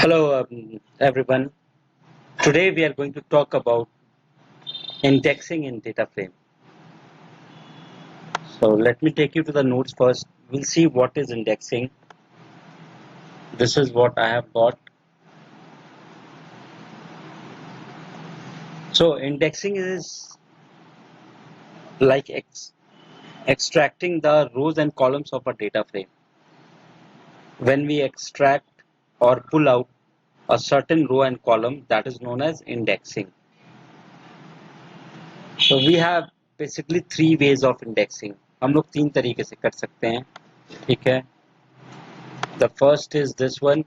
Hello, everyone. Today we are going to talk about indexing in data frame. So let me take you to the notes first. We'll see what is indexing. This is what I have got. So indexing is like extracting the rows and columns of a data frame. When we extract or pull out a certain row and column, that is known as indexing. So we have basically three ways of indexing. हम लोग तीन तरीके से कर सकते हैं, ठीक है? The first is this one,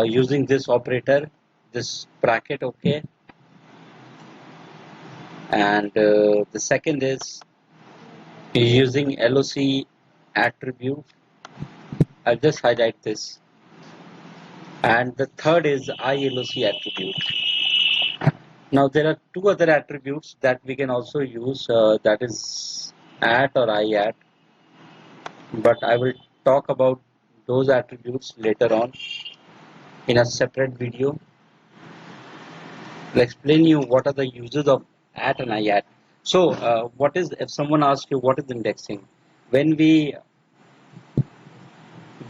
using this operator, this bracket, okay. And the second is using LOC attribute. I'll just highlight this. And the third is ILOC attribute. Now there are two other attributes that we can also use, that is at or IAT, but I will talk about those attributes later on in a separate video. I'll explain you what are the uses of at and IAT. So what is, if someone asks you what is indexing, when we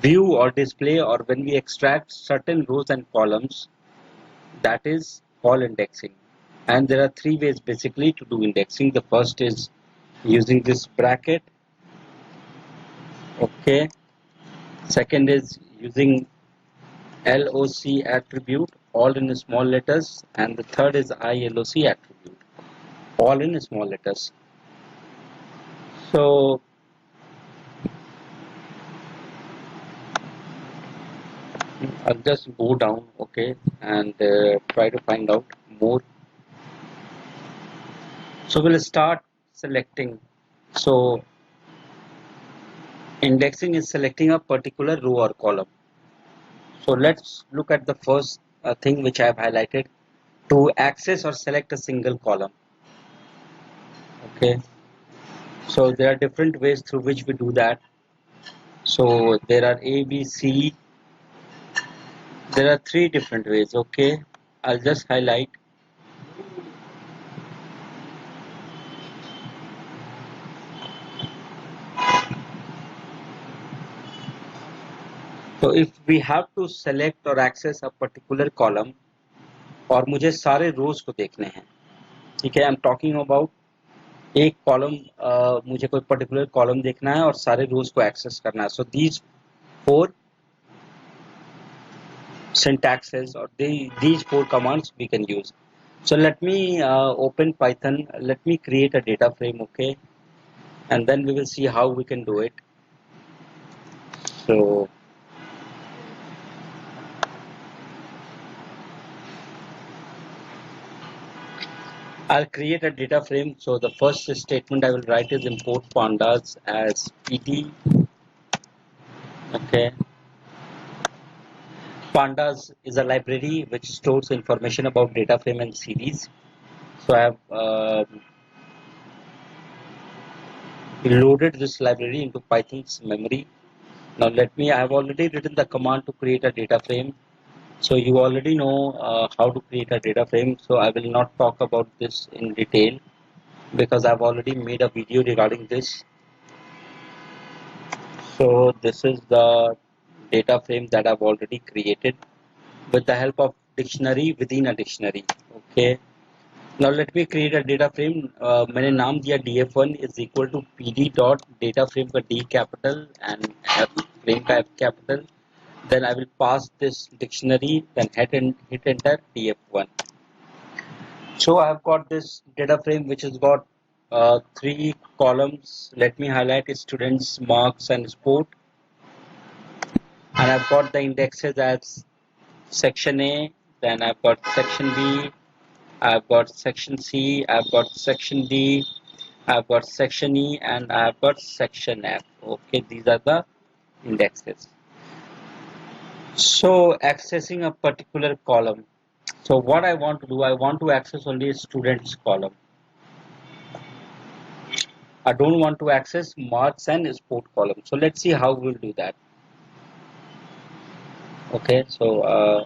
view or display or when we extract certain rows and columns, that is called indexing. And there are three ways basically to do indexing. The first is using this bracket, okay. Second is using LOC attribute, all in small letters, and the third is ILOC attribute, all in small letters. So I'll just go down, okay, and try to find out more. So we'll start selecting. So indexing is selecting a particular row or column. So let's look at the first thing which I have highlighted, to access or select a single column. Okay. So there are different ways through which we do that. So there are A, B, C. There are three different ways. Okay. I'll just highlight. So if we have to select or access a particular column, और मुझे सारे रोज को देखने हैं, ठीक है, I am talking about एक column, मुझे कोई पर्टिकुलर कॉलम देखना है और सारे रोज को एक्सेस करना है. So these four syntaxes or these four commands we can use. So let me open Python, let me create a data frame, okay, and then we will see how we can do it. So I'll create a data frame. So the first statement I will write is import pandas as PD. Okay. Pandas is a library which stores information about data frame and series. So I have loaded this library into Python's memory. Now I have already written the command to create a data frame. So you already know how to create a data frame. So I will not talk about this in detail because I've already made a video regarding this. So this is the data frame that I've already created with the help of dictionary within a dictionary. Okay. Now let me create a data frame. मैंने नाम दिया df1 is equal to pd dot data frame का d capital and f frame का f capital. Then I will pass this dictionary, then hit enter df1. So I have got this data frame which has got three columns. Let me highlight students, marks, and sport. And I've got the indexes as section A, then I've got section B, I've got section C, I've got section D, I've got section E, and I've got section F. Okay, these are the indexes. So accessing a particular column. So what I want to do, I want to access only students column. I don't want to access marks and sport column. So let's see how we'll do that. Okay, so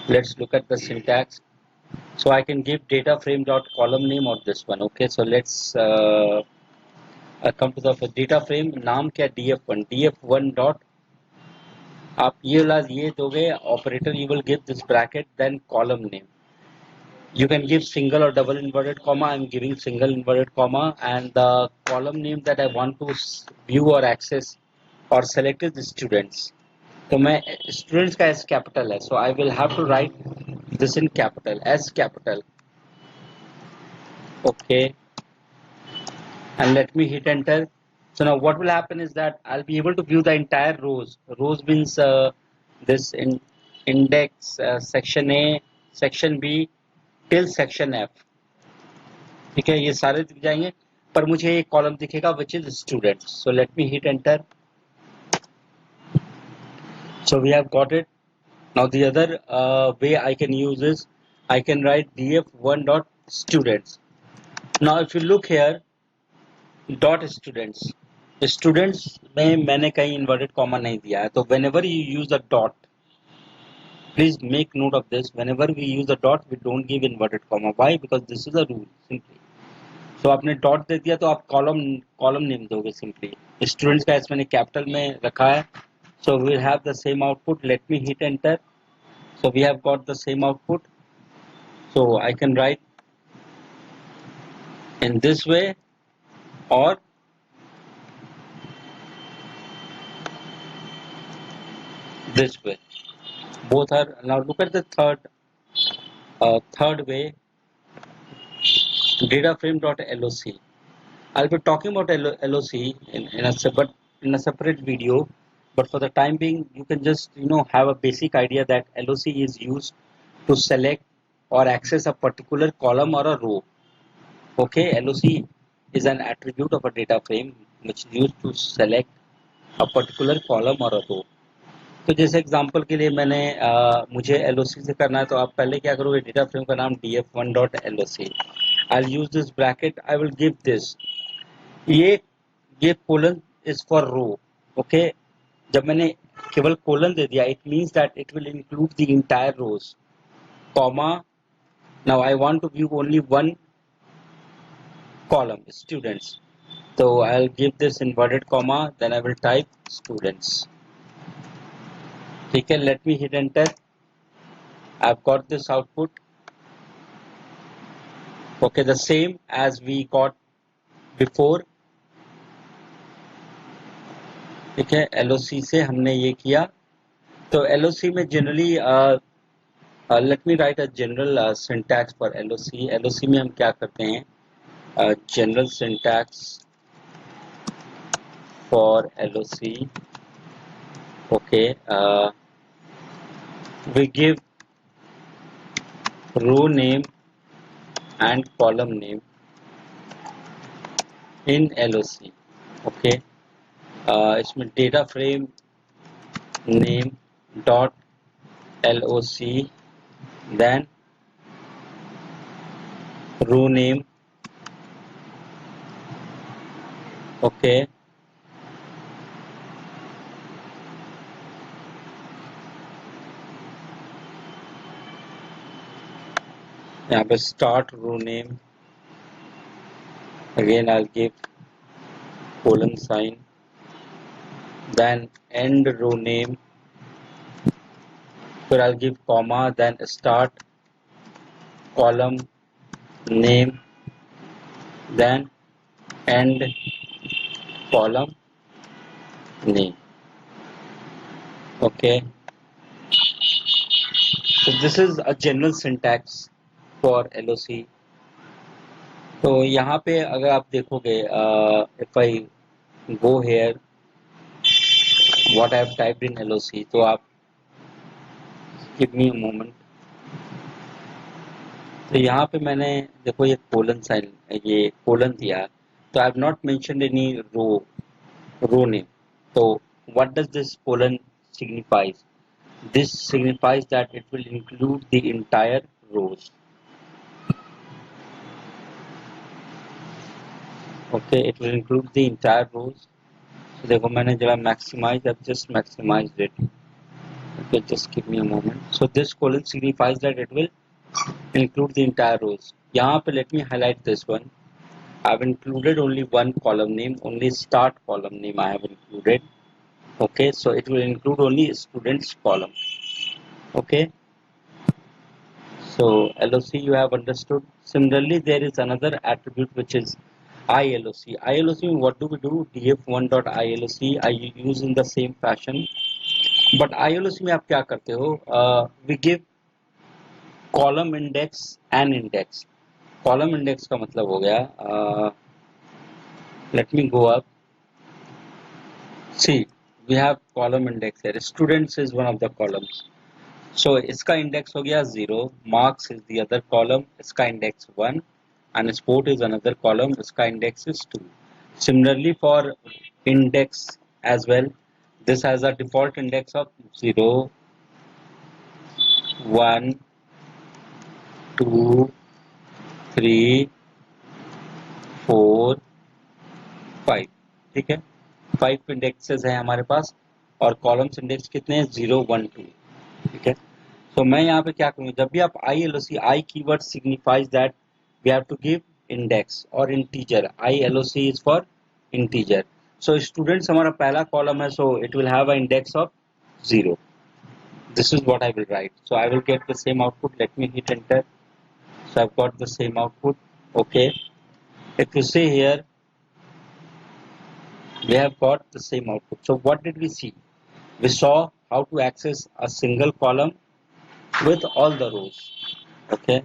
let's look at the syntax. So I can give data frame dot column name or this one. Okay, so let's come to the data frame. नाम क्या df1 df1 dot आप ये दोगे operator, you will give this bracket then column name. You can give single or double inverted comma. I'm giving single inverted comma, and the column name that I want to view or access or select is the students. तो मैं students का S capital है, so I will have to write this in capital, S capital. Okay, and let me hit enter. So now what will happen is that I'll be able to view the entire rows. Rows means this index, section A, section B till section F. ठीक है, ये सारे दिख जाएंगे, पर मुझे एक column दिखेगा which is students. So let me hit enter. So we have got it. Now the other way I can use is I can write df1 dot students. Now if you look here, dot students में मैंने कहीं inverted comma नहीं दिया है, तो whenever you use the dot, please make note of this. Whenever we use the dot, we don't give inverted comma. Why? Because this is a rule simply. So आपने dot दे दिया तो आप column name दोगे simply. Students का S मैंने capital में रखा है. So we'll have the same output. Let me hit enter. So we have got the same output. So I can write in this way or this way. Both are. Now look at the third way, data frame dot loc. I'll be talking about loc in a separate video, but for the time being, you can just have a basic idea that loc is used to select or access a particular column or a row. Okay, loc is an attribute of a data frame which is used to select a particular column or a row. तो जैसे example के लिए मैंने मुझे LOC से करना है, तो आप पहले क्या करोगे, डेटा फ्रेम का नाम df1.loc. I'll use this bracket. I will give this. ये colon is for row. Okay, जब मैंने केवल कोलन दे दिया, it means that it will include the entire rows, comma. Now I want to view only one column, students. तो I will give this inverted comma, then I will type students. ठीक है, let me hit enter. I have got this output. Okay, the same as we got before. ठीक है, LOC से हमने ये किया. तो LOC में generally late me right a general syntax for LOC. LOC में हम क्या करते हैं, general syntax for LOC. Okay, we give row name and column name in LOC. Okay, इसमें data frame name dot LOC, then row name. Okay, यहाँ पे start row name. Again I'll give colon sign, then end row name. Here I'll give comma, then start column name, then end column name. Okay, so this is a general syntax for LOC. तो यहाँ पे अगर आप देखोगे, if I go here what I have typed in LOC, तो आप give me a moment. तो यहाँ पे मैंने देखो ये कोलन साइन, ये कोलन दिया, तो I have not mentioned any row name. तो what does this colon signifies? This signifies that it will include the entire rows. Okay, it will include the entire rows. So देखो मैंने जरा maximize, I've just maximized it. Okay, just give me a moment. So this colon signifies that it will include the entire rows. यहाँ पे let me highlight this one. I've included only one column name, only start column name I have included. Okay, so it will include only students column. Okay, so LOC you have understood. Similarly, there is another attribute which is ILOC. ILOC, what do we do? df1.ILOC I use in the same fashion. But ILOC में आप क्या करते हो? We give column index and index. Column index का मतलब हो गया, let me go up. See, we have column index here. Students is one of the columns. So इसका index हो गया 0, marks is the other column, इसका index 1, and sport is another column, इसका index is 2. Similarly for index as well, this has a default index of 0, 1, 2, 3, 4, 5. ठीक है, 5 indexes हैं हमारे पास और कॉलम्स इंडेक्स कितने हैं? 0, 1, 2. ठीक है, तो मैं यहाँ पे क्या करूँगा, जब भी आप ILOC, I keyword signifies that we have to give index और integer. ILOC is for integer. So students हमारा पहला कॉलम है, so it will have a index of 0. This is what I will write. So I will get the same output. Let me hit enter. So I've got the same output. Okay. If you see here, we have got the same output. So what did we see? We saw how to access a single column with all the rows. Okay.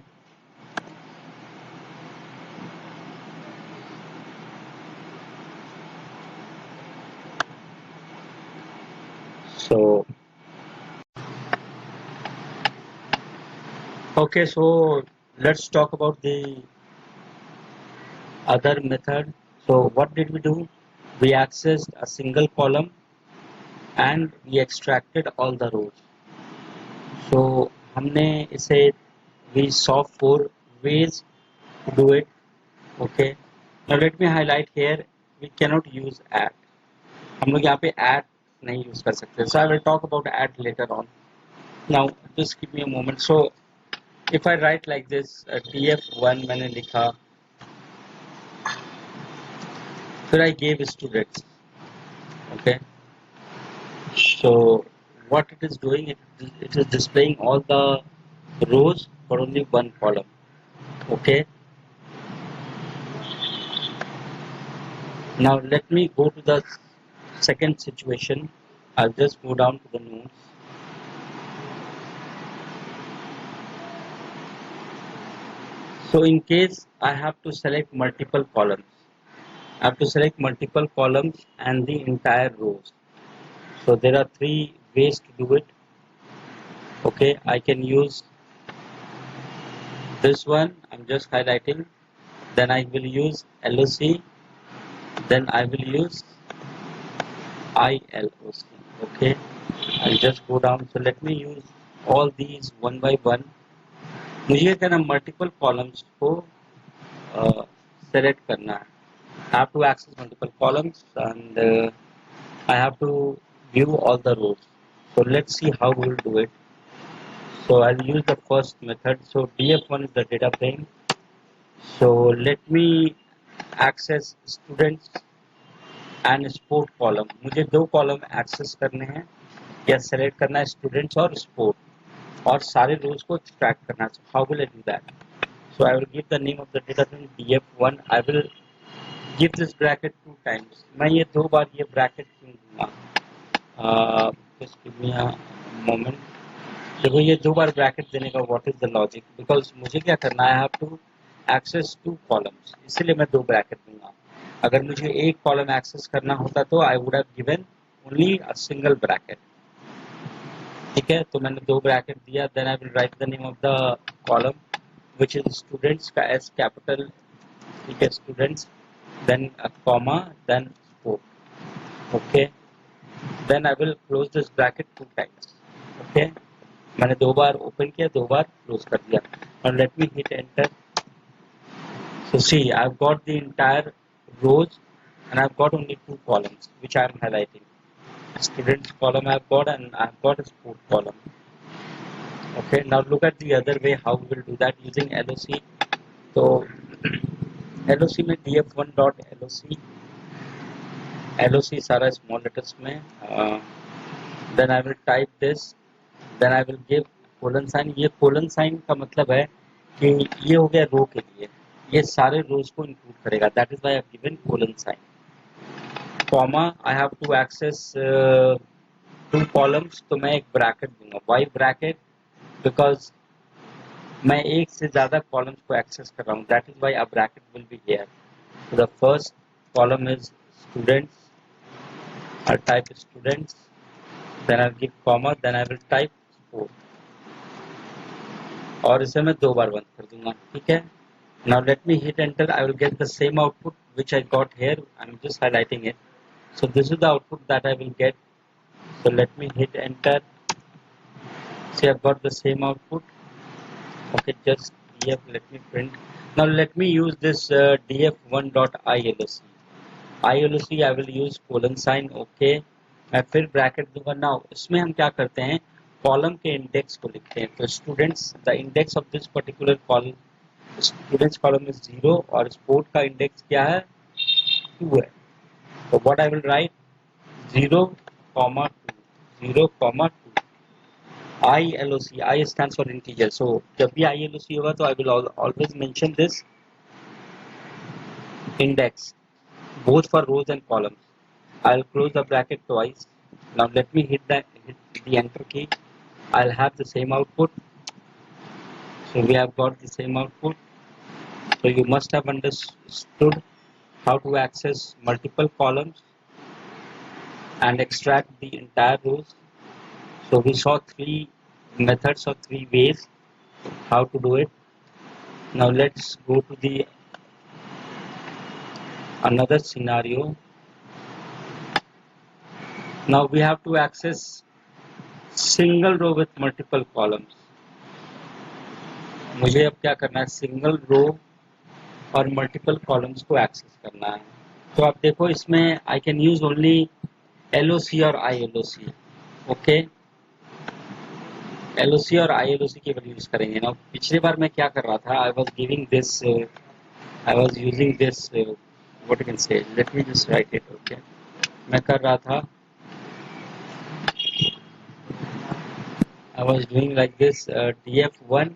So okay, so let's talk about the other method. So what did we do? We accessed a single column and we extracted all the rows. So हमने इसे we saw 4 ways to do it. Okay. Now let me highlight here. We cannot use add. हम लोग यहाँ पे add नहीं use कर सकते. So I will talk about add later on. Now just give me a moment. So if I write like this, df1 मैंने लिखा, फिर I gave students. Okay. So what it is doing, it is displaying all the rows for only one column. Okay. Now let me go to the second situation. I'll just go down to the nodes. So in case I have to select multiple columns, I have to select multiple columns and the entire rows. So there are 3 ways to do it. Okay, I can use this one. I'm just highlighting. Then I will use LOC. Then I will use ILOC. Okay, I'll just go down. So let me use all these one by one. मुझे क्या ना multiple columns को select करना है. I have to access multiple columns and I have to view all the rows. So let's see how we will do it. So I'll use the first method. So df1 is the data frame. So let me access students and sport column. मुझे 2 column access करने हैं या select करना है, students और sport, और सारे rows को extract करना है. So how will I do that? So I will give the name of the data frame df1. I will give this bracket 2 times. मैं ये 2 बार ये bracket क्यों दूंगा? Just give me a moment. देखो ये 2 बार ब्रैकेट देने का what is the logic? Because मुझे क्या करना है, I have to access 2 columns, इसलिए मैं 2 ब्रैकेट दूंगा. अगर मुझे एक कॉलम एक्सेस करना होता तो I would have given only a single bracket. ठीक है, तो मैंने 2 ब्रैकेट दिया. Then I will write the name of the column which is students का एस कैपिटल. ठीक है, students, then comma, then sport. Okay, then I will close this bracket 2 times. Okay, मैंने 2 बार open किया, 2 बार क्लोज कर दिया. और late me hit enter. So see, I've got the entire rows and I've got only 2 columns which I am highlighting. students column I've got, and I've got a sport column. Okay, now look at the other way how we will do that using LOC. So LOC में df1 dot LOC सारा small letters में, then I will type this, then I will give colon sign. ये colon sign का मतलब है कि ये हो गया रो के लिए, ये सारे रोज को इंक्लूड करेगा, that is why I have given colon sign. Comma, I have to access two columns, तो मैं एक ब्रैकेट दूंगा. Why bracket? Because मैं एक से ज़्यादा columns को access कर रहा हूँ. That is why a bracket will be here. So the first column is students. I'll type students. Then I'll give comma. Then I will type sport. और इसे मैं 2 बार बंद कर दूंगा. ठीक है. Now let me hit enter. I will get the same output which I got here. I'm just highlighting it. So this is the output that I will get. So let me hit enter. See, I've got the same output. Okay, just df, let me print. Now let me use this df1.iloc. iloc I will use colon sign. Okay, मैं फिर bracket दूंगा. Now इसमें हम क्या करते हैं, column के index को लिखते हैं. तो students, the index of this particular column, students column is 0 और स्पोर्ट का इंडेक्स क्या है, 2 है. तो what I will right, 0, 2, 0, 2. ILOC, I stands for integer. So जब भी ILOC होगा तो I will always mention this index both for rows and columns. I'll close the bracket twice. Now let me hit the enter key. I'll have the same output. So we have got the same output. So you must have understood how to access multiple columns and extract the entire rows. So we saw 3 methods or 3 ways how to do it. Now let's go to the another scenario. Now we have to access single row with multiple columns. मुझे अब क्या करना है, single row और multiple columns को access करना है. तो आप देखो इसमें I can use only LOC और ILOC. ओके, LOC और ILOC केवल यूज करेंगे ना. पिछली बार मैं क्या कर रहा था, I was using this what you can say, let me just right it. Okay, मैं कर रहा था, I was doing like this, df1,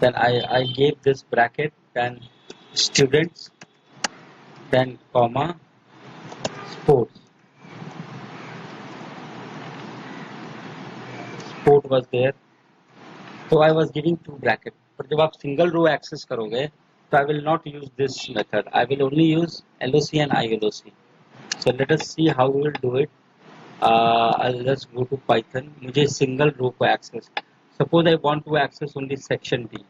then I gave this bracket, then students, then comma, sports. Sport was there. So I was giving 2 brackets. पर जब आप single row access करोगे तो I will not use this method. I will only use LOC and ILOC. So let us see how we will do it. I'll just go to Python. मुझे single row को access. Suppose I want to access only section D.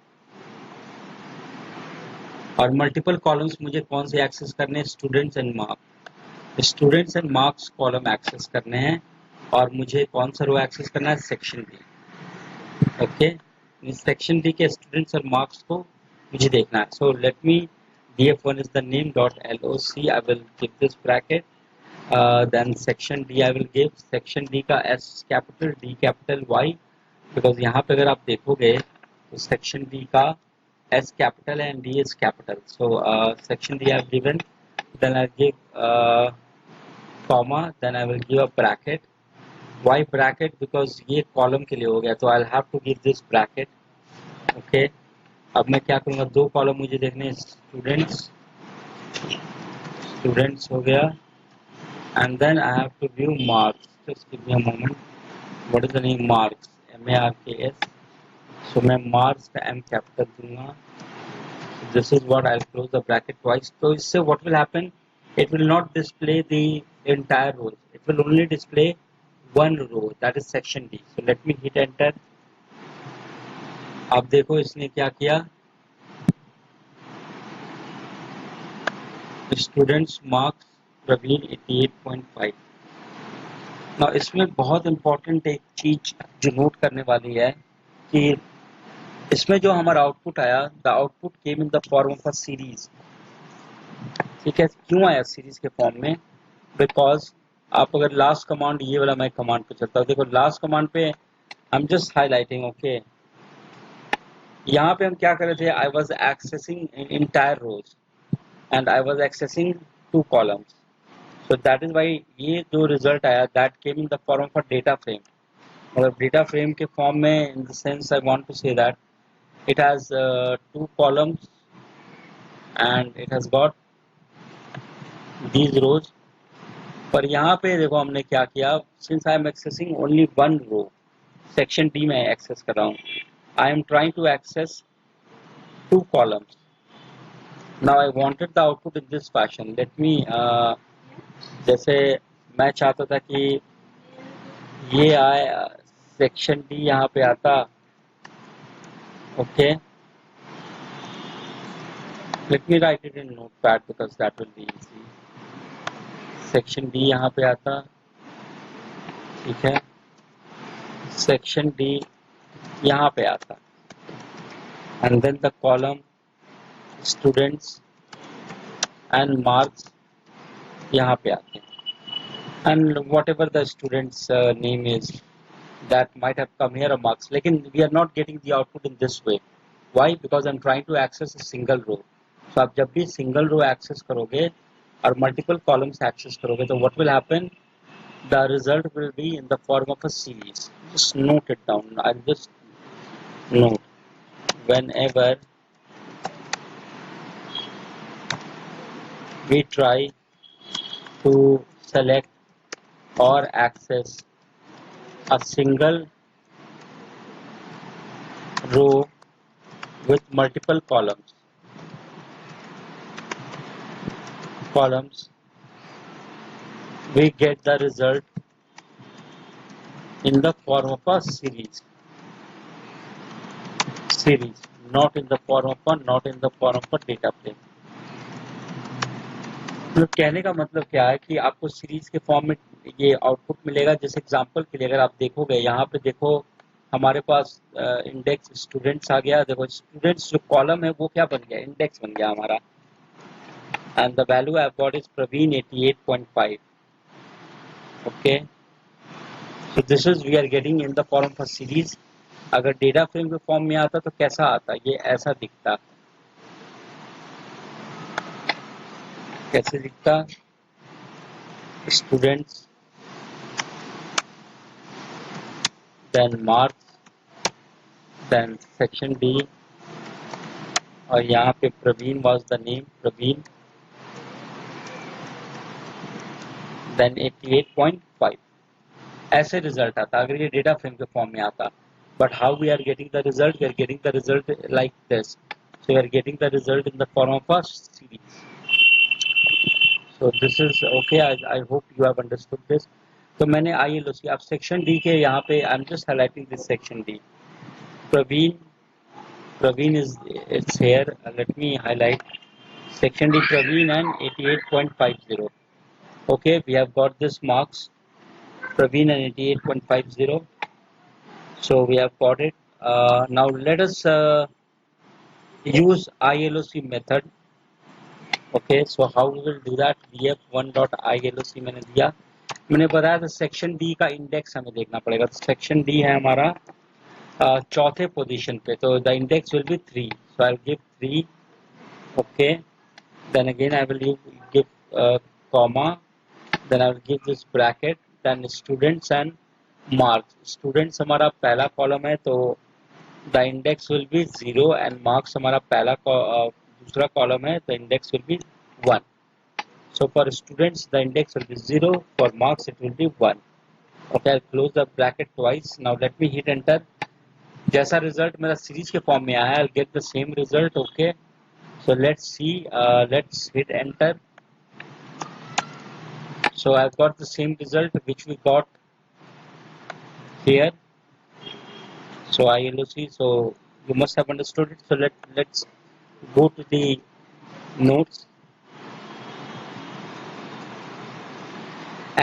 और multiple columns मुझे कौन से access करने हैं, students and marks. Students and marks column access करने हैं और मुझे कौन सा रो एक्सेस करना है, section D. Okay, section D के स्टूडेंट्स और मार्क्स को मुझे देखना है. So let me, df1 is the name dot loc. I will give this bracket. Then section D I will give. section D का S capital, D capital, Y, because यहाँ पे अगर आप देखोगे तो section D का S capital and D is capital. So section D I have given. Then I give comma. Then I will give a bracket. Why bracket? Because ये column के लिए हो गया, तो I'll have to give this bracket. Okay. अब मैं क्या करूँगा, 2 कॉलम मुझे देखने, स्टूडेंट्स हो गया, and then I have to view marks. Just give me a moment. What is the name? Marks, MARKS. So मैं marks का M capital दूंगा. So this is what I'll close the bracket twice. So इससे what will happen? It will not display the entire row. It will only display one row, that is section D. So let me hit enter. आप देखो इसने क्या किया, students marks Praveen 88.5. ना इसमें बहुत important एक चीज जो नोट करने वाली है कि इसमें जो हमारा आउटपुट आया, the output came in the form of a series. ठीक है, क्यों आया सीरीज के फॉर्म में? बिकॉज आप अगर लास्ट कमांड, ये वाला मैं कमांड पे चलता हूँ, देखो लास्ट कमांड पे I am just highlighting, okay. यहाँ पे हम क्या कर रहे थे, I was accessing entire rows and I was accessing 2 columns, so that is why ये जो रिजल्ट आया that came in the form of a data frame. मतलब डेटा फ्रेम के फॉर्म में, in the sense I want to say that it has 2 columns and it has got these rows। पर यहाँ पे देखो हमने क्या किया, since I am accessing only one row, section D में एक्सेस कर रहा हूँ, I am trying to access 2 columns। now I wanted the output in this fashion, let me जैसे मैं चाहता था कि ये आए, सेक्शन D यहाँ पे आता, okay. let me write it in notepad because that will be easy। Section D यहाँ पे आता, ठीक है, सेक्शन D यहाँ पे आता, and then the column students and marks यहाँ पे आते हैं, and what ever the students name is that might have come here marks, लेकिन we are not getting the output in this way. Why? Because I am trying to access a single row. तो आप जब भी single row access करोगे और multiple columns access करोगे तो what will happen, the result will be in the form of a series. Just note it down, I just note whenever we try to select or access a single row with multiple columns, we get the result in the form of a series, not in the form of a data frame। तो कहने का मतलब क्या है कि आपको series के form में ये आउटपुट मिलेगा। जैसे एग्जांपल के लिए अगर आप देखोगे, यहाँ पे देखो हमारे पास इंडेक्स स्टूडेंट्स आ गया। देखो स्टूडेंट्स जो कॉलम है वो क्या बन गया, इंडेक्स बन गया हमारा, and the value I got is Praveen 88.5। Okay, so this is we are getting in the form of a series. अगर डेटा फ्रेम के फॉर्म में आता तो कैसा आता, ये ऐसा दिखता। कैसे दिखता, students then marks then section D, और यहाँ पे Praveen was the name, Praveen then 88.5। ऐसे रिजल्ट आता अगर ये डेटा फ्रेम के फॉर्म में आता। But how we are getting the result, we are getting the result like this. So we are getting the result in the form of a series. So this is okay, I hope you have understood this. तो मैंने ILOC, आप section D के यहाँ पे I am just highlighting this section D, Praveen is it's here, let me highlight section D, Praveen and 88.50। okay, we have got this marks, Praveen and 88.50, so we have got it। now let us use ILOC method। okay, so how we will do that, df1.ILOC मैंने दिया, मैंने बताया था section D का index हमें देखना पड़ेगा। तो सेक्शन डी है हमारा चौथे पोजीशन पे, तो the index will be 3, so I'll give 3। okay, then again I will give comma, then I will give this bracket, then students and marks। students हमारा पहला कॉलम है तो the index will be 0 and marks हमारा पहला दूसरा column है तो index will be 1। so for students the index will be 0, for marks it will be 1। okay, I'll close the bracket twice। now let me hit enter। जैसा result मेरा series के form में आया है, I'll get the same result। okay, so let's see, let's hit enter। so I've got the same result which we got here, so ILOC, so you must have understood it। so let's go to the notes,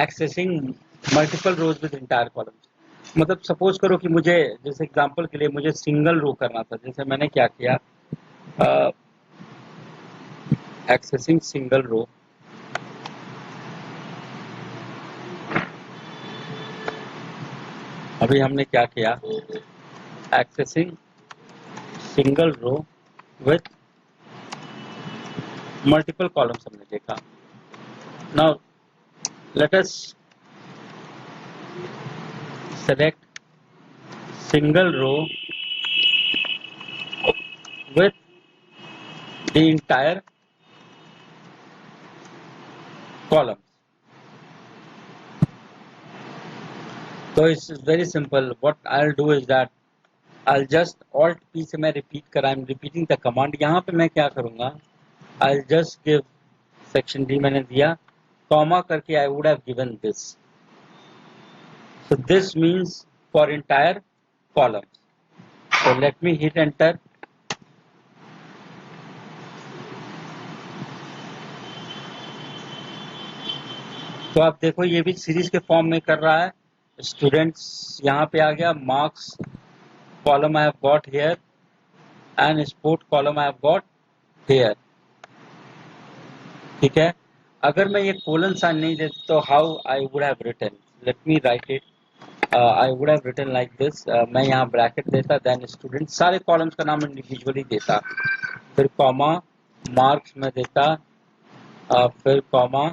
accessing multiple rows with entire columns। मतलब suppose करो कि मुझे, जैसे example के लिए मुझे single row करना था, जैसे मैंने क्या किया, accessing single row, अभी हमने क्या किया, accessing single row with multiple columns हमने देखा। Now let us select single row with the entire column. तो it's very simple, what I will do is that I'll just Alt P से मैं repeat कर, I am repeating the command. यहाँ पे मैं क्या करूँगा, I'll just give section D मैंने दिया, कॉमा करके I would have given this. So this means for entire column. So let me hit enter. तो आप देखो ये भी सीरीज के फॉर्म में कर रहा है। स्टूडेंट्स यहाँ पे आ गया, marks column I have got here and sport column I have got here. ठीक है, अगर मैं ये कोलन साइन नहीं देता तो how I would have written, let me write it, I would have written like this. मैं यहाँ ब्रैकेट देता, देन स्टूडेंट, सारे कॉलम्स का नाम इंडिविजुअली देता, फिर कॉमा मार्क्स में देता, फिर कॉमा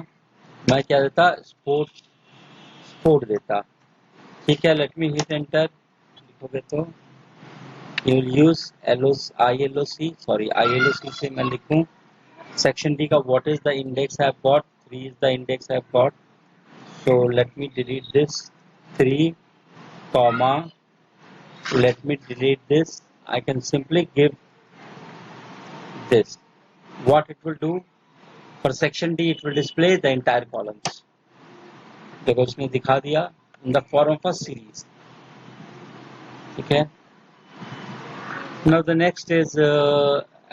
मैं क्या देता, स्पोर्ट देता। ठीक है, लेट मी हिट एंटर। लिखोगे तो यू विल यूज ILOC से मैं लिखूं सेक्शन डी का, what is the index I have got, 3 is the index I have got. So let me delete this 3, comma, let me delete this. I can simply give this. What it will do for section D, it will display the entire columns. देखो उसने दिखा दिया in the form of a series. ठीक है, now the next is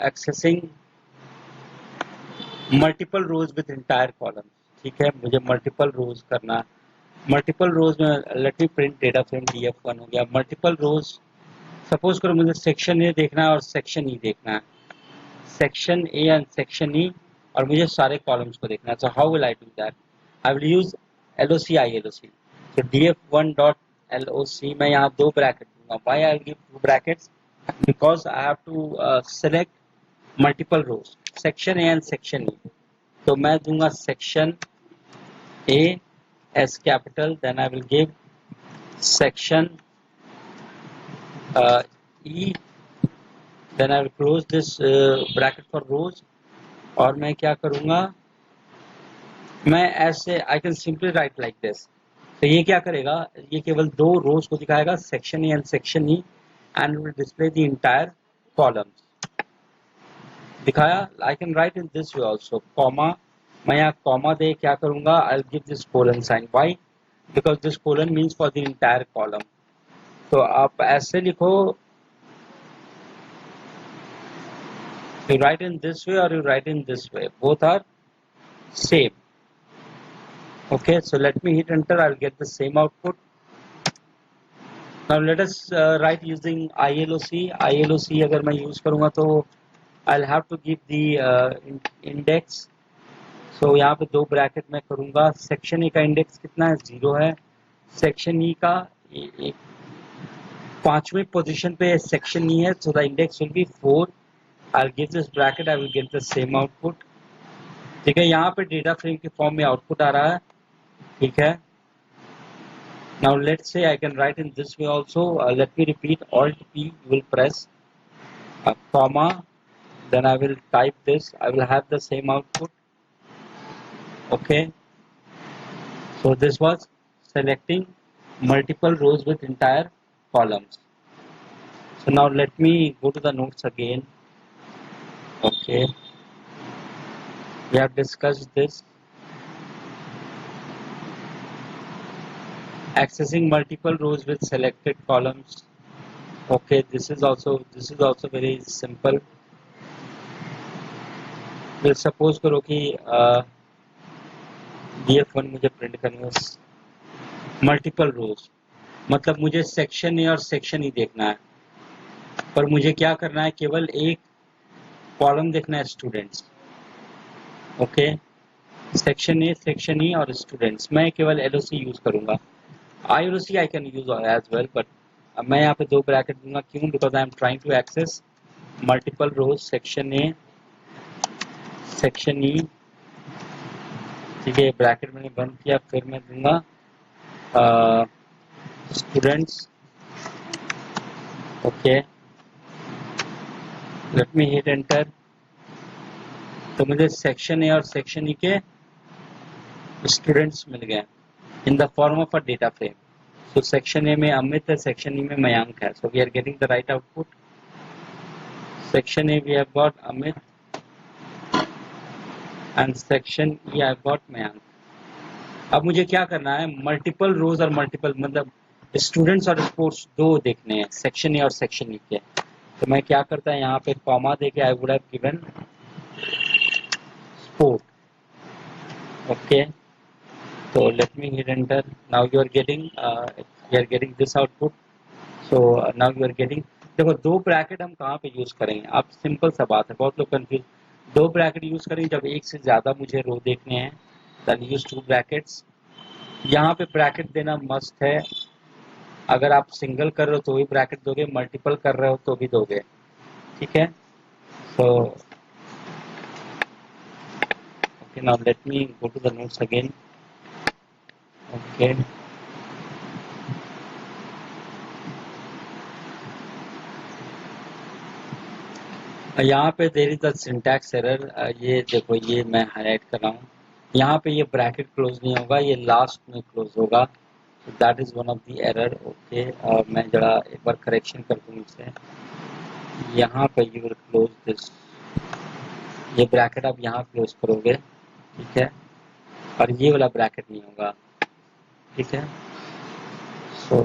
accessing multiple rows with entire columns. ठीक है, मुझे multiple रोज करना है। मल्टीपल रोज में let me print data frame DF1 हो गया। मल्टीपल रोज, सपोज करो मुझे सेक्शन ए देखना है और सेक्शन ई देखना है, सेक्शन ए एंड सेक्शन ई, और मुझे सारे कॉलम्स को देखना है। So how will I do that, I will use LOC ILOC। तो DF1 डॉट LOC मैं यहाँ 2 ब्रैकेट दूंगा। Why I will give 2 brackets, because I have to select multiple rows, section A and section E. तो मैं दूंगा section A as capital, then I will give section E, then I will close this bracket for rows, और मैं क्या करूँगा, मैं ऐसे I can simply write like this। तो ये क्या करेगा, ये केवल 2 रोज को दिखाएगा, section A and section E, and will display the entire columns. दिखाया, I can write in this way also, comma, मैं यहाँ कॉमा दे क्या करूँगा, I will give this colon sign. Why, because this colon means for the entire column. तो आप ऐसे लिखो, you write in this way or you write in this way, both are same. Okay, so let me hit enter, I'll get the same output. Now let us write using ILOC अगर मैं use करूँगा तो I'll have to give the index। so यहाँ पे 2 bracket में करूँगा, section A का index कितना है, 0 है, सेक्शन ई का 5वीं पोजीशन पे सेक्शन ई है, so the index will be 4। I'll give this bracket, I will get the same output। ठीक है, यहाँ पे डेटा फ्रेम के फॉर्म में आउटपुट आ रहा है। ठीक है, now let's say I can write in this way also। let me repeat, Alt P you will press, comma, then I will type this, I will have the same output। okay, so this was selecting multiple rows with entire columns। so now let me go to the notes again। okay, we have discussed this, accessing multiple rows with selected columns। okay, this is also very simple। फिर suppose करो कि DF1 मुझे print करना है multiple रोज, मतलब मुझे section A और section E देखना है, पर मुझे क्या करना है, केवल एक कॉलम देखना है, students. Okay, section A, section ई और स्टूडेंट्स, मैं केवल LOC यूज करूंगा। ILOC I can use as well, but मैं यहाँ पे 2 ब्रैकेट दूंगा, क्यों? Because I am trying to access multiple rows, section A, section E, ठीक है। ब्रैकेट मैंने बंद किया, फिर मैं दूंगा students, okay, let me hit enter. तो मुझे सेक्शन ए और सेक्शन ई के स्टूडेंट्स मिल गए in the form of a data frame. So section A में अमित है, सेक्शन ई में मयांक है। So we are getting the right output. Section A we have got Amit and section E I have got Mayank. अब मुझे क्या करना है, मल्टीपल रोज और मल्टीपल मतलब स्टूडेंट्स और स्पोर्ट्स दो देखने हैं, सेक्शन ए और सेक्शन ई के। तो मैं क्या करता है, यहाँ पे कॉमा देके आई would have given sport, okay. So let me hit enter. Now you are getting this output. So now you are getting, देखो 2 ब्रैकेट हम कहाँ पे यूज करेंगे? आप सिंपल सा बात है, बहुत लोग कंफ्यूज। 2 ब्रैकेट यूज करेंगे जब एक से ज्यादा मुझे रो देखने हैं, then use 2 ब्रैकेट्स। यहाँ पे ब्रैकेट देना मस्ट है। अगर आप सिंगल कर रहे हो तो भी ब्रैकेट दोगे, मल्टीपल कर रहे हो तो भी दोगे, ठीक है। So okay, now let me go to the notes again. Okay. यहाँ पे there is the syntax error. ये देखो, ये मैं हाईलाइट कर रहा हूँ। यहाँ पे ये ब्रैकेट क्लोज नहीं होगा, ये लास्ट में क्लोज होगा। That is one of the error, okay. मैं जरा एक बार करेक्शन कर दूँ इसे। यहाँ पे यू विल क्लोज दिस, ये ब्रैकेट आप यहाँ क्लोज करोगे, ठीक है। और ये वाला ब्रैकेट नहीं होगा, ठीक है। So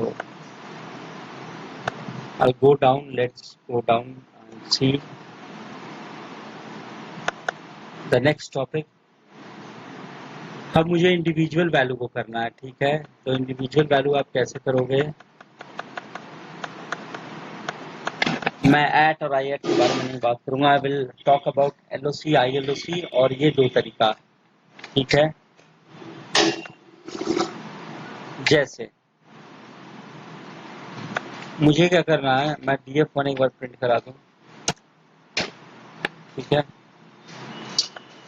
I go down, let's go down and see the next topic. अब मुझे इंडिविजुअल वैल्यू को करना है, ठीक है। तो इंडिविजुअल वैल्यू आप कैसे करोगे? मैं एट और आई एट के बारे में नहीं बात करूंगा। आई will talk about LOC, ILOC और ये 2 तरीका, ठीक है। जैसे मुझे क्या करना है, मैं DF1 एक बार प्रिंट करा दूं, ठीक है।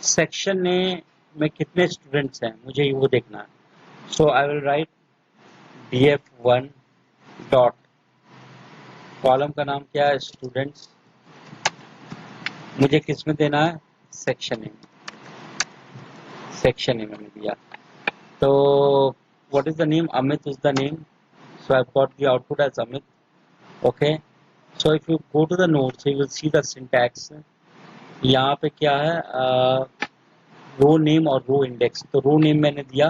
सेक्शन ए में कितने स्टूडेंट्स हैं मुझे वो देखना है। So I will write DF1 dot, column का नाम क्या है, स्टूडेंट्स। मुझे किस में देना है, सेक्शन ए, सेक्शन ए मैंने दिया। तो what is the name? Amit is the name. So I've got the output as Amit. Okay. So if you go to the notes, you will see the syntax. यहाँ पे क्या है, रो name और row index. तो रो name मैंने दिया,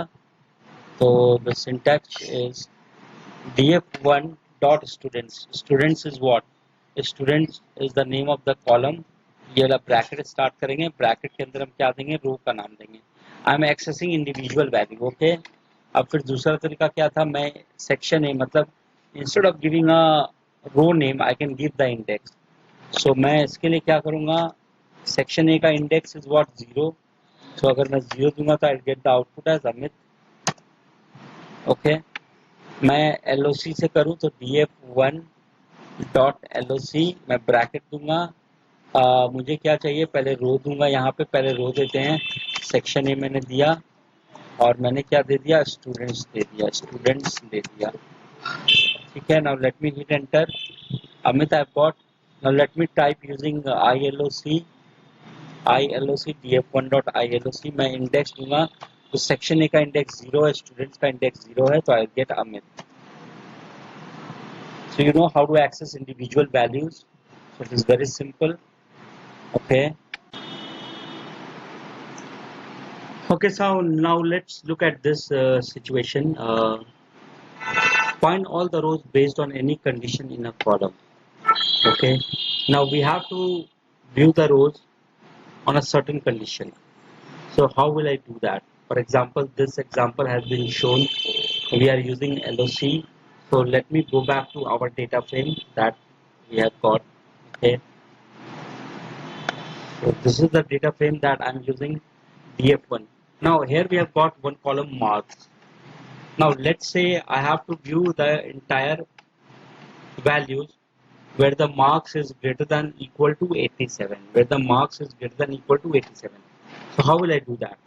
तो the syntax is df1 dot students. Students is what? Students is the name of the column. ये वाला ब्रैकेट स्टार्ट करेंगे, ब्रैकेट के अंदर हम क्या देंगे, रो का नाम देंगे। I am accessing individual value, okay. अब फिर दूसरा तरीका क्या था, मैं सेक्शन ए मतलब instead of giving a row name I can give the index. So मैं इसके लिए क्या करूंगा, सेक्शन ए का इंडेक्स इज व्हाट, 0। सो अगर मैं 0 दूंगा तो I get the output as Amit, okay. मैं LOC से करूं तो DF1 डॉट LOC, मैं ब्रैकेट दूंगा। मुझे क्या चाहिए, पहले रो दूंगा, यहाँ पे पहले रो देते हैं। सेक्शन ए मैंने दिया और मैंने क्या दे दिया, स्टूडेंट्स दे दिया, स्टूडेंट्स दे दिया, ठीक है। Now let me hit enter. Amit I got. Now let me type using ILOC DF1 dot ILOC। मैं इंडेक्स दूंगा, तो सेक्शन ए का इंडेक्स 0 है, स्टूडेंट्स का इंडेक्स 0 है, तो I gate Amit. So you know how to access individual values. So it is very simple. Okay. Okay. So now let's look at this situation. Find all the rows based on any condition in a column. Okay. Now we have to view the rows on a certain condition. So how will I do that? For example, this example has been shown. We are using LOC. So let me go back to our data frame that we have got. Okay. So this is the data frame that I'm using, DF1. Now here we have got one column marks. Now let's say I have to view the entire values where the marks is greater than equal to 87, where the marks is greater than equal to 87. So how will I do that?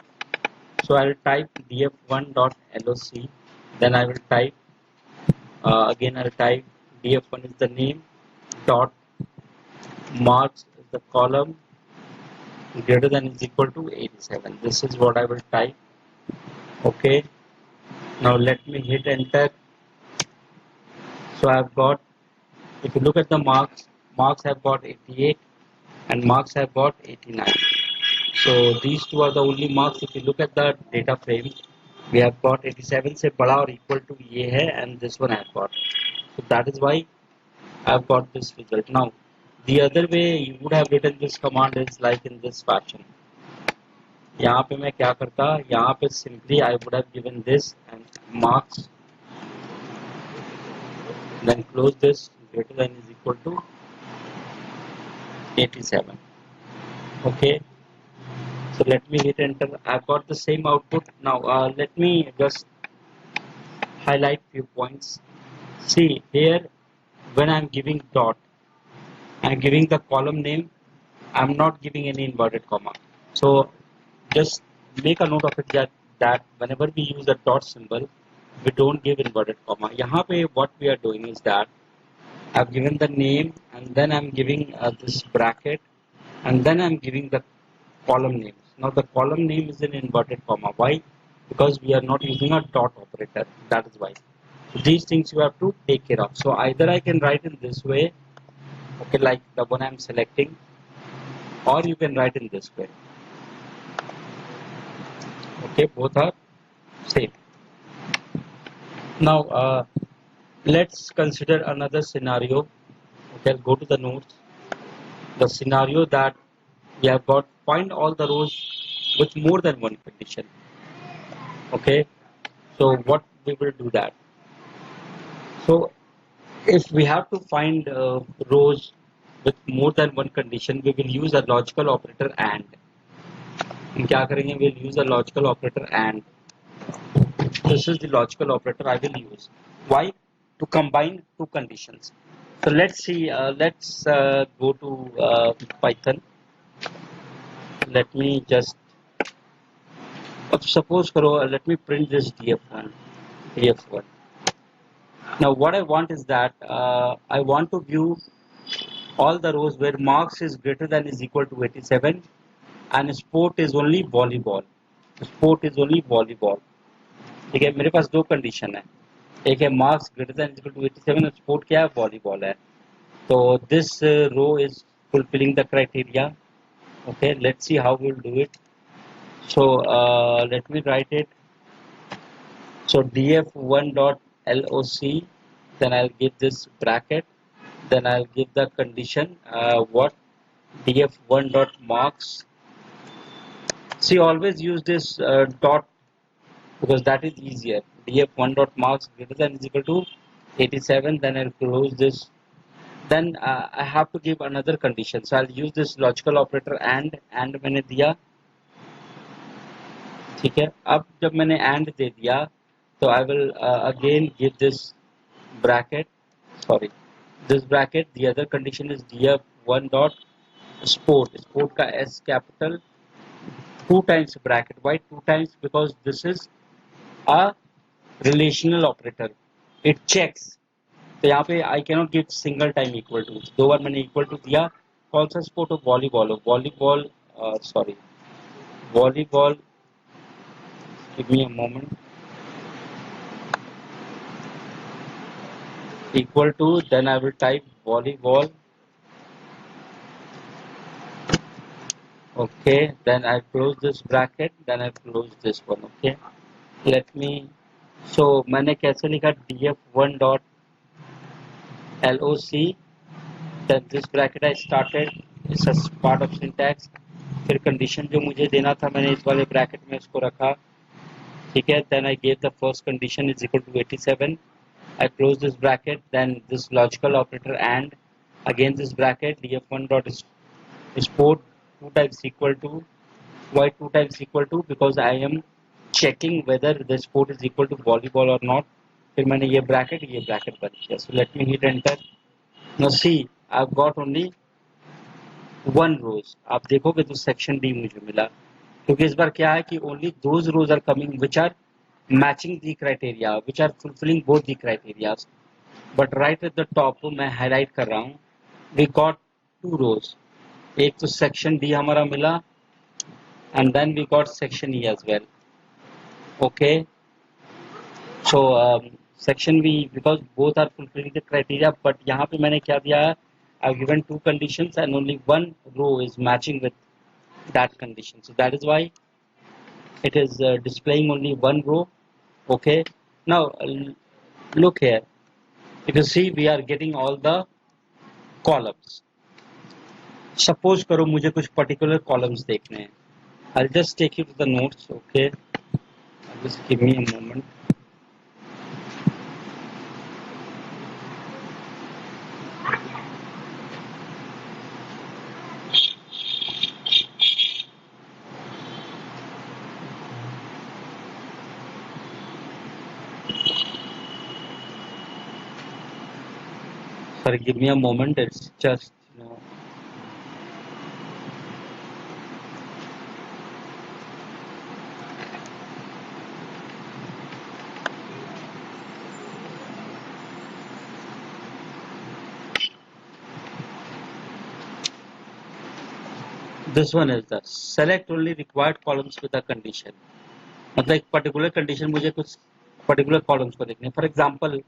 So I will type df1.loc, then I will type again I'll type df1 is the name, dot marks is the column, greater than is equal to 87. This is what I will type. Okay, now let me hit enter. So I've got, if you look at the marks, marks have got 88 and marks have got 89. So these two are the only marks. If you look at the data frame, we have got 87 से बड़ा और equal to ये है, and this one I have got. So that is why I have got this result. Now the other way you would have written this command is like in this fashion. यहाँ पे मैं क्या करता, यहाँ पे simply I would have given this and marks, then close this, greater than is equal to 87. Okay. So let me hit enter. I've got the same output. Now let me just highlight few points. See here, when I'm giving dot, I'm giving the column name. I'm not giving any inverted comma. So just make a note of it that whenever we use the dot symbol, we don't give inverted comma. यहाँ पे what we are doing is that I've given the name and then I'm giving this bracket and then I'm giving the column names. Now the column name is in inverted comma. Why? Because we are not using a dot operator. That is why. So these things you have to take care of. So either I can write in this way, okay, like the one I'm selecting, or you can write in this way. Okay, both are same. Now let's consider another scenario. Okay, I'll go to the notes. The scenario that we have got, find all the rows with more than one condition. Okay, so what we will do that. So if we have to find rows with more than one condition, we will use a logical operator AND. हम क्या करेंगे? We'll use a logical operator AND. This is the logical operator I will use. Why? To combine two conditions. So let's see. Let's go to Python. Let me just suppose करो. Let me print this df1. Now what I want is that I want to view all the rows where marks is greater than is equal to 87 and sport is only volleyball. Sport is only volleyball. ठीक है, मेरे पास दो condition है. एक है marks greater than equal to 87 और sport क्या है? वॉलीबॉल है. तो this row is fulfilling the criteria. Okay, let's see how we'll do it. So let me write it. So df1.loc, then I'll give this bracket, then I'll give the condition what df1.marks. See, always use this dot because that is easier. df1.marks greater than is equal to 87, then I'll close this. Then I have to give another condition. So I'll use this logical operator and मैंने दिया. ठीक है, अब जब मैंने and दे दिया तो I will again give this bracket, sorry, this bracket. The other condition is df1 dot sport का s capital 2 times bracket. Why 2 times? Because this is a relational operator. It checks. तो यहाँ पे I cannot give single time equal to. दो बार मैंने equal to दिया. कौन सा sport हो? वॉलीबॉल हो. Volleyball. Give me a moment. Equal to, then I will type volleyball. Okay, then I close this bracket, then I close this one. Okay, let me. So मैंने कैसे लिखा? df1 dot loc, then this bracket I started. It's a part of syntax. फिर condition जो मुझे देना था मैंने इस वाले bracket में इसको रखा. ठीक है, then I gave the first condition is equal to 87. I close this bracket, then this logical operator and again this bracket df1 dot sport 2 times equal to. Why 2 times equal to? Because I am checking whether the sport is equal to volleyball or not. फिर मैंने ये bracket बन किया. So let me hit enter. Now see, I've got only one rows. आप देखोगे तो section D मुझे मिला, क्योंकि इस बार क्या है कि only those rows are coming which are matching the criteria, which are fulfilling both the criteria. But right at the top मैं highlight कर रहा हूँ. We got two rows. एक तो section D हमारा मिला, and then we got section E as well. Okay. So section B, because both are fulfilling the criteria, but यहाँ पे मैंने क्या दिया है, I've given two conditions and only one row is matching with that condition. So that is why it is displaying only one row. Okay. Now look here. You can see we are getting all the columns. Suppose करो मुझे कुछ particular columns देखने हैं. I'll just take you to the notes. Okay. Just give me a moment. Sorry, give me a moment. It's just, this one is the select only required columns with a condition. मतलब एक particular condition मुझे कुछ particular columns को देखने. For example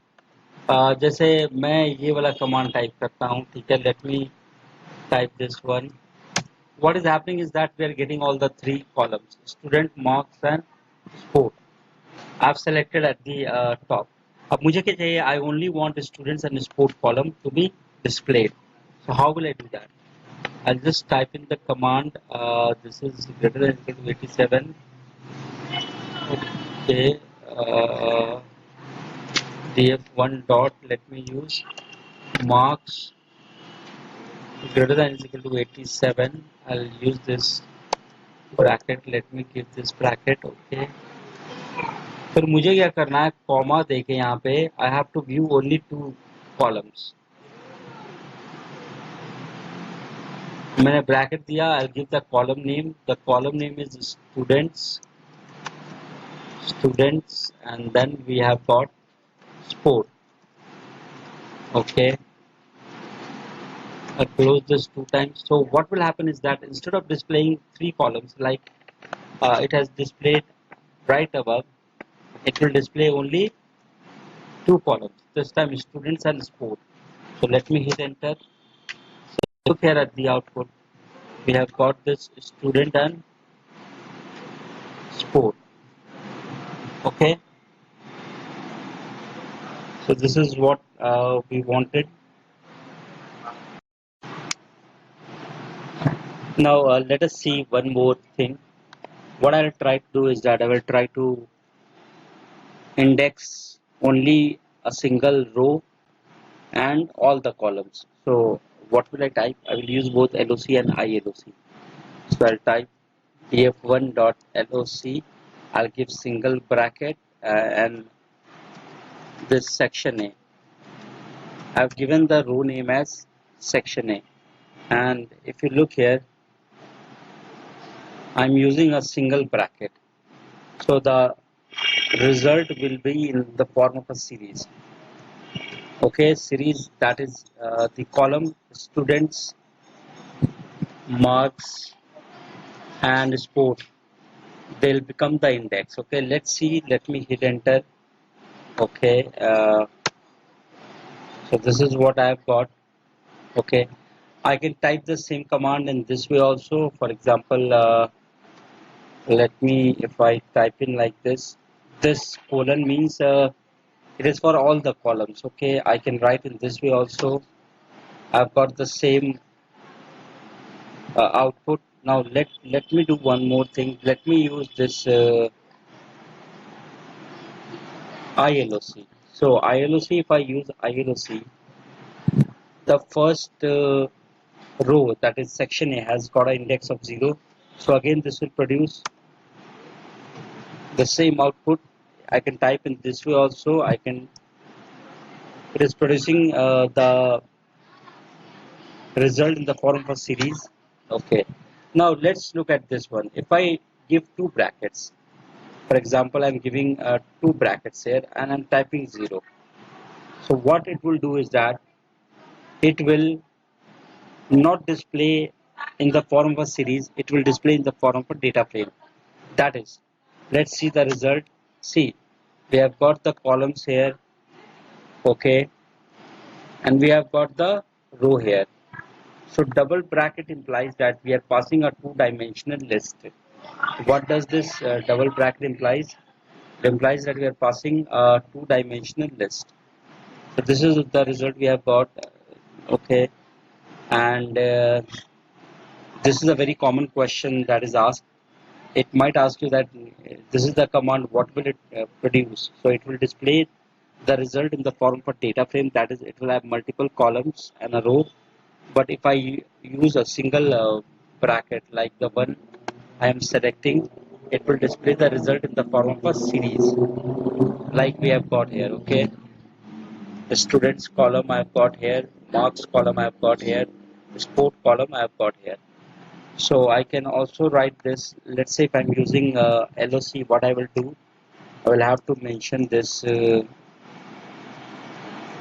जैसे मैं ये वाला कमांड टाइप करता हूँ, ठीक है. Let me type this one. What is happening is that we are getting all the three columns, student, marks and sport. I have selected at the top. अब मुझे क्या चाहिए, I only want students and sport column to be displayed. So how will I do that? I'll just type in the command. This is greater than equal to 87. Okay. df1 dot, let me use marks greater than is equal to 87. I'll use this bracket. Let me give this bracket. Okay. फिर मुझे क्या करना है, comma देके यहाँ पे I have to view only two columns. मैंने bracket दिया. I'll give the column name. The column name is students, and then we have got sport. Okay. I close this two times. So what will happen is that instead of displaying three columns like it has displayed right above, it will display only two columns. This time students and sport. So let me hit enter. So look here at the output. We have got this student and sport. Okay. So this is what we wanted. Now let us see one more thing. What I will try to do is that I will try to index only a single row and all the columns. So what will I type? I will use both LOC and ILOC. So I'll type df1.loc. I'll give single bracket and this section A. I've given the row name as section A, and if you look here, I'm using a single bracket. So the result will be in the form of a series. Okay, series, that is the column students, marks and sport, they'll become the index. Okay, let's see. Let me hit enter. Okay, so this is what I've got. Okay, I can type the same command in this way also. For example, let me, if I type in like this colon means it is for all the columns. Okay, I can write in this way also. I've got the same output. Now let me do one more thing. Let me use this ILOC. So ILOC, if I use ILOC, the first row, that is section A, has got an index of 0. So again this will produce the same output. I can type in this way also. It is producing the result in the form of a series. Okay. Now let's look at this one. If I give two brackets, for example, I'm giving two brackets here and I'm typing 0. So what it will do is that it will not display in the form of a series, it will display in the form of a data frame. That is, let's see the result. See, we have got the columns here, okay, and we have got the row here. So double bracket implies that we are passing a two-dimensional list. What does this double bracket implies? It implies that we are passing a two-dimensional list. So this is the result we have got, okay, and this is a very common question that is asked. It might ask you that this is the command, what will it produce? So it will display the result in the form of a data frame, that is, it will have multiple columns and a row. But if I use a single bracket like the one I am selecting, it will display the result in the form of a series like we have got here, okay. The students column I have got here, marks column I have got here, sport column I have got here. So I can also write this. Let's say if I'm using LOC, what I will do, I will have to mention this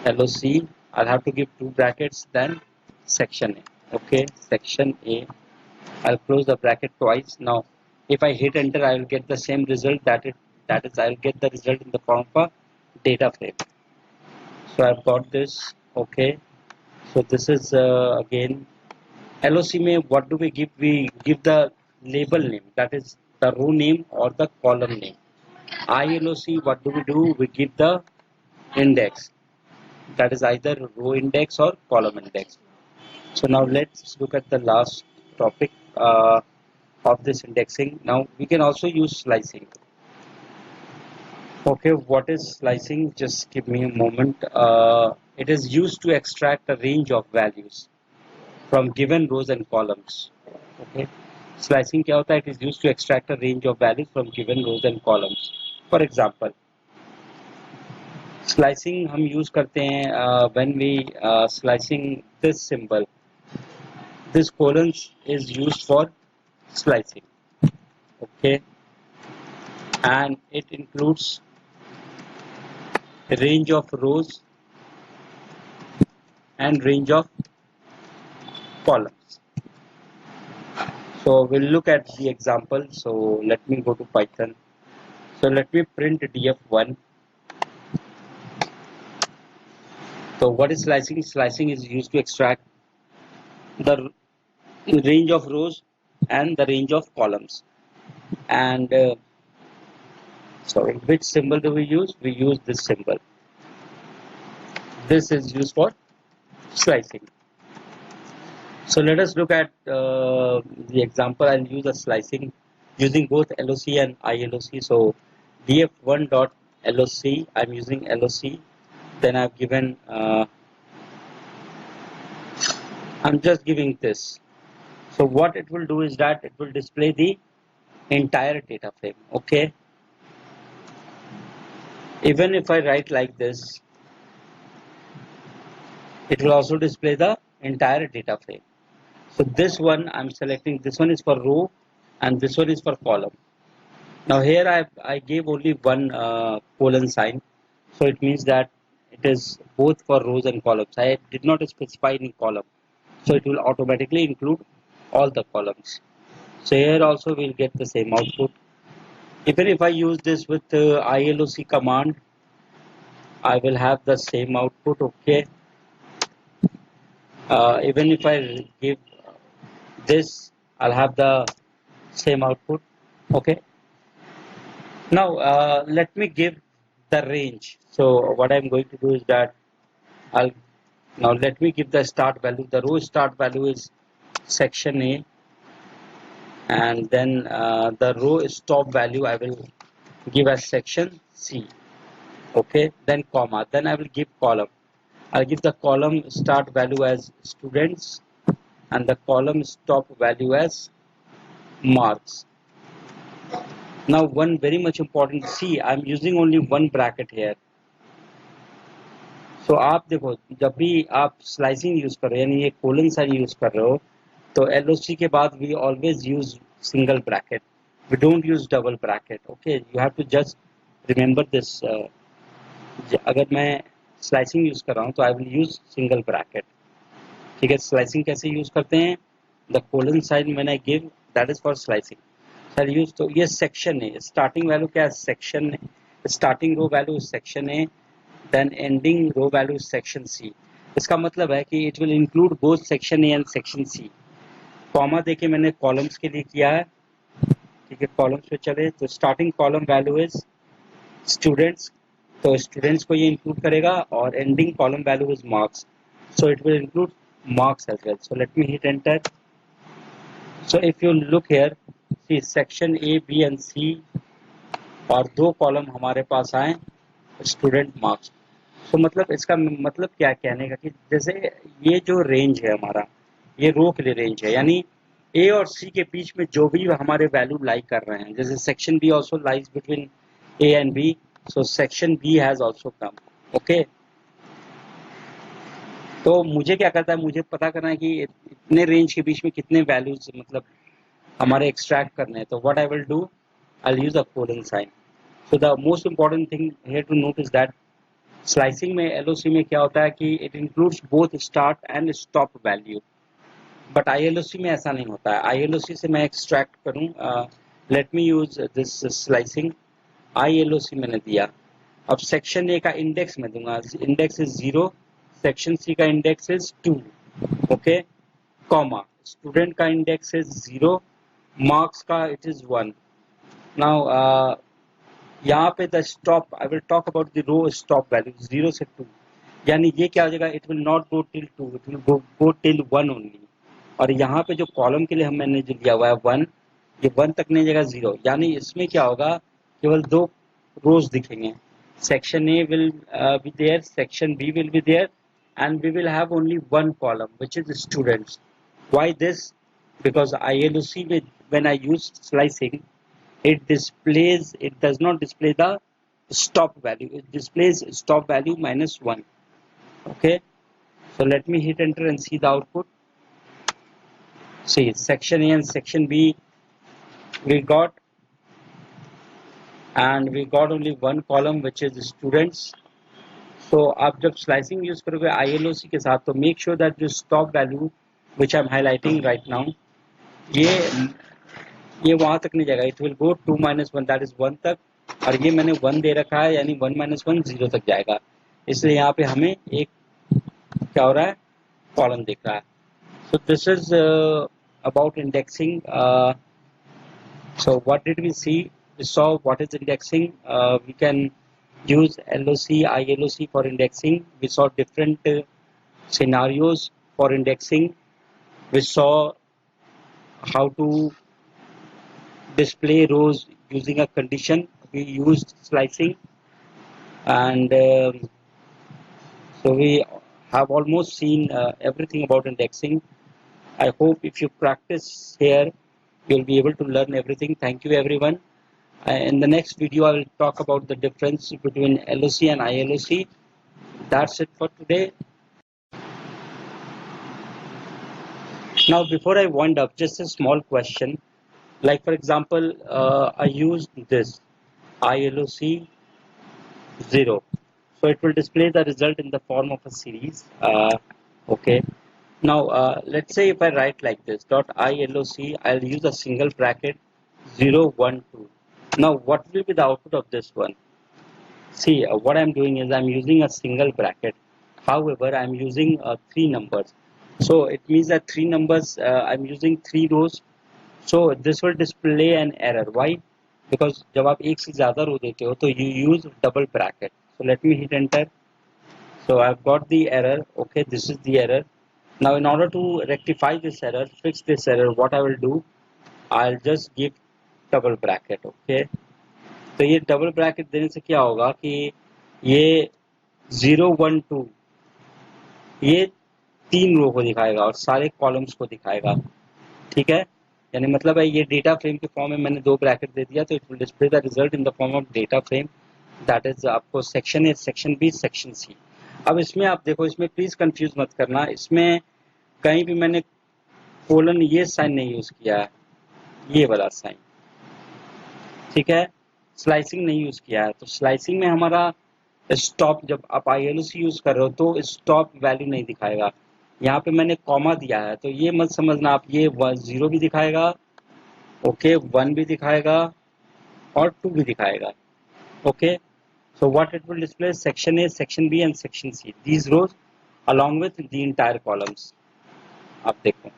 LOC. I'll have to give two brackets, then section A. Okay, section A. I'll close the bracket twice. Now, if I hit enter, I will get the same result. That is, I will get the result in the form of a data frame. So I've got this. Okay. So this is again LOC में what do we give? We give the label name, that is the row name or the column name. ILOC, what do we do? We give the index, that is either row index or column index. So now let's look at the last topic of this indexing. Now we can also use slicing. Okay, what is slicing? Just give me a moment. It is used to extract a range of values from given rows and columns. Okay, slicing क्या होता है? It is used to extract a range of values from given rows and columns. For example, slicing हम use करते हैं when we slicing this symbol. This colons is used for slicing. Okay, and it includes a range of rows and range of columns. So we'll look at the example. So let me go to Python. So let me print df1. So what is slicing? Slicing is used to extract the range of rows and the range of columns. And sorry, which symbol do we use? We use this symbol. This is used for slicing. So let us look at the example. I'll use a slicing using both LOC and ILOC. So df1.loc, I'm using LOC. Then I've given, I'm just giving this. So what it will do is that it will display the entire data frame. Okay. Even if I write like this, it will also display the entire data frame. So this one I'm selecting, this one is for row and this one is for column. Now here I gave only one colon sign, so it means that it is both for rows and columns. I did not specify any column, so it will automatically include all the columns. So here also we'll get the same output. Even if I use this with ILOC command, I will have the same output. Okay. Even if I give this, I'll have the same output. Okay. Now let me give the range. So what I'm going to do is that I'll now let me give the start value. The row start value is section A, and then the row stop value I will give as section C. Okay, then comma. Then I will give column. I'll give the column start value as students and the column stop value as marks. Now one very much important, see I'm using only one bracket here. So आप देखो जब भी आप slicing use कर रहे हो यानी ये कोलन साइन यूज कर रहे हो तो LOC के बाद we always use single bracket, we don't use double bracket. Okay, you have to just remember this. अगर मैं स्लाइसिंग यूज कर रहा हूँ तो I will use single bracket. ठीक है, स्लाइसिंग कैसे यूज करते हैं, the colon sign when I give that is for slicing. Sir use तो ये सेक्शन है, स्टार्टिंग वैल्यू क्या है, सेक्शन है, स्टार्टिंग रो वैल्यू सेक्शन है, then ending row value section C. इसका मतलब है कि it will include both section A and section C. Comma देके मैंने कॉलम्स के लिए किया है. ठीक है, कॉलम्स पे चले तो starting column value is students, तो स्टूडेंट्स को ये इंक्लूड करेगा, और ending column value is marks, so it will include marks as well. So let me hit enter. So if you look here, see section A, B and C और दो column हमारे पास आए student marks. तो मतलब इसका मतलब क्या कहने का कि जैसे ये जो रेंज है हमारा, ये रो के लिए रेंज है, यानी ए और सी के बीच में जो भी हमारे वैल्यू लाई कर रहे हैं, जैसे section B also lies between A and B, so section B has also come. Okay, तो मुझे क्या करता है, मुझे पता करना है कि इतने रेंज के बीच में कितने वैल्यूज मतलब हमारे एक्सट्रैक्ट करने हैं. तो what I will do, I will use a colon sign. So the most important thing here to note is that slicing में LOC में क्या होता है कि it includes both start and stop value, but ILOC में ऐसा नहीं होता है. ILOC से मैं एक्सट्रैक्ट करूं, let me use this slicing. ILOC मैंने दिया, अब सेक्शन ए का इंडेक्स मैं दूंगा, इंडेक्स इज 0, सेक्शन सी का index is 2. Okay, comma student का इंडेक्स इज 0, मार्क्स का इट इज 1. नाउ यहाँ पे the stop, I will talk about the row stop value 0 से 2, यानी ये क्या हो जाएगा, it will not go till 2, it will go till 1 only. और यहाँ पे जो कॉलम के लिए हम मैंने जो दिया हुआ है 1, ये 1 तक नहीं जाएगा 0, यानी इसमें क्या होगा, केवल दो रोज दिखेंगे. Section A will be there, section B will be there, and we will have only one column which is students. Why this? Because ILOC with, when I use slicing, it displays, it does not display the stop value, it displays stop value -1. Okay, so let me hit enter and see the output. See, section A and section B we got, and we got only one column which is students. तो आप जब slicing use करोगे ILOC के साथ, तो make sure that जो stop value which I am highlighting right now, ये वहां तक नहीं जाएगा, it will go 2 - 1 that is 1 तक, और ये मैंने 1 दे रखा है, यानी 1 - 1 0 तक जाएगा. इसलिए यहाँ पे हमें एक क्या हो रहा है, कॉलम दिख रहा है. So this is about indexing. So what did we see, we saw what is indexing. We can use LOC, ILOC for indexing. We saw different scenarios for indexing. We saw how to display rows using a condition. We used slicing, and so we have almost seen everything about indexing. I hope if you practice here, you'll be able to learn everything. Thank you, everyone. In the next video, I will talk about the difference between LOC and ILOC. That's it for today. Now, before I wind up, just a small question. Like, for example, I used this ILOC 0. So it will display the result in the form of a series. Okay. Now, let's say if I write like this, dot ILOC, I'll use a single bracket 0, 1, 2. Now, what will be the output of this one? See, what I'm doing is I'm using a single bracket. However, I'm using 3 numbers. So it means that 3 numbers, I'm using 3 rows. So this will display an error. Why? Because जब आप एक से ज़्यादा रो देते हो तो you use double bracket. So let me hit enter. So I've got the error. Okay, this is the error. Now in order to rectify this error, fix this error, what I will do, I'll just give double bracket. Okay. तो ये double bracket देने से क्या होगा कि ये 0, 1, 2 ये 3 रो को दिखाएगा और सारे कॉलम्स को दिखाएगा. ठीक है, यानी मतलब है ये डेटा फ्रेम के फॉर्म में मैंने 2 ब्रैकेट दे दिया, तो it will display the result in the form of data frame, that is आपको section A, section B, section C. अब इसमें आप देखो, इसमें प्लीज कंफ्यूज मत करना, इसमें कहीं भी मैंने कोलन ये साइन नहीं यूज किया है, ये वाला साइन, ठीक है। स्लाइसिंग नहीं यूज किया है, तो स्लाइसिंग में हमारा स्टॉप, जब आप ILOC यूज कर रहे हो तो स्टॉप वैल्यू नहीं दिखाएगा। यहाँ पे मैंने कॉमा दिया है, तो ये मत समझना आप, ये 0 भी दिखाएगा, ओके, 1 भी दिखाएगा और 2 भी दिखाएगा, okay. So what it will display is section A, section B and section C. These rows along with the entire columns. आप देखो,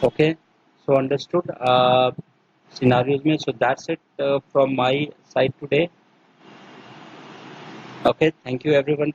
okay. So understood scenarios में. So that's it from my side today. Okay. Thank you everyone.